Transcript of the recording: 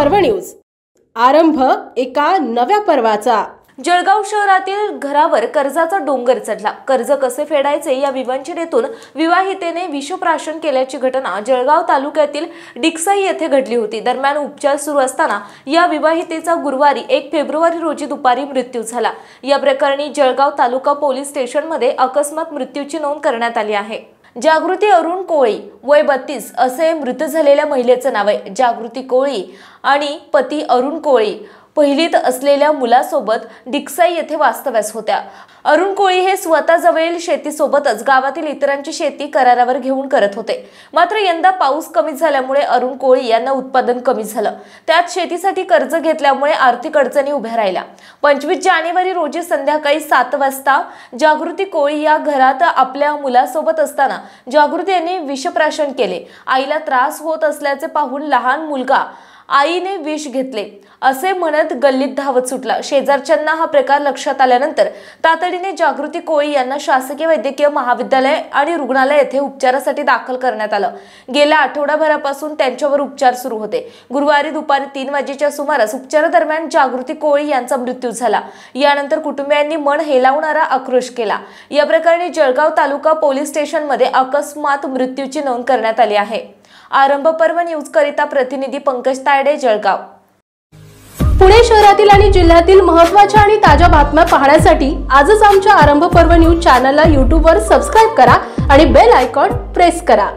पर्व न्यूज। आरंभ एका नव्या पर्वाचा। जळगाव शहरातील घरावर कर्जाचा डोंगर चढला। कर्ज कसे फेडायचे या विवंचनेतून विवाहितेने विषप्राशन केल्याची घटना जळगाव तालुक्यातील डिकसाई येथे घडली होती। दरम्यान उपचार सुरू असताना या विवाहितेचा गुरुवारी 1 फेब्रुवारी रोजी दुपारी मृत्यू झाला। या प्रकरणी जळगाव तालुका पोलीस स्टेशनमध्ये अकस्मात मृत्यूची नोंद करण्यात आली आहे। जागृती अरुण कोळी वय 32 असे मृत झालेल्या महिलेचे नाव आहे। जागृती कोळी आणि पती अरुण कोळी पहिलीत असलेल्या मुलासोबत डिकसाई येथे वास्तव्यास होत्या। अरुण कोळी हे स्वतः जवळील शेतीसोबतच गावातील इतरांची शेती करारावर घेऊन करत होते। मात्र यंदा पाऊस कमी झाल्यामुळे अरुण कोळी यांना उत्पादन कमी झालं। त्यात शेतीसाठी कर्ज घेतल्यामुळे आर्थिक अडचणी उभ्या राहिल्या। 25 जानेवारी रोजी संध्याकाळी 7 वाजता जागृती कोळी या घरात आपल्या मुलासोबत असताना जागृती यांनी विषप्राशन केले। आईला त्रास होत असल्याचे पाहून लहान मुलगा आईने विष घेतले असे म्हणत गल्लीत धावत सुटला। शेजारच्यांना हा प्रकार लक्षात आल्यानंतर तातडीने जागृती कोळी यांना शासकीय वैद्यकीय महाविद्यालय आणि रुग्णालय येथे उपचारासाठी दाखल करण्यात आलं। गेल्या आठवडाभरापासून त्यांच्यावर उपचार सुरू होते। गुरुवारी दुपारी 3 वाजेच्या सुमारास उपचारादरम्यान जागृती कोळी यांचा मृत्यू झाला। यानंतर कुटुंबियांनी मन हेलावणारा आक्रोश केला। या प्रकरणी जळगाव तालुका पोलीस स्टेशनमध्ये अकस्मात मृत्यूची नोंद करण्यात आली आहे। आरंभ पर्व न्यूज करिता प्रतिनिधी पंकज तायडे, जळगाव। पुणे शहरातील आणि जिल्ह्यातील महत्त्वाच्या आणि ताज्या बातम्या पाहण्यासाठी आजच आमच्या आरंभ पर्व न्यूज चॅनलला YouTube वर सबस्क्राइब करा आणि बेल आयकॉन प्रेस करा।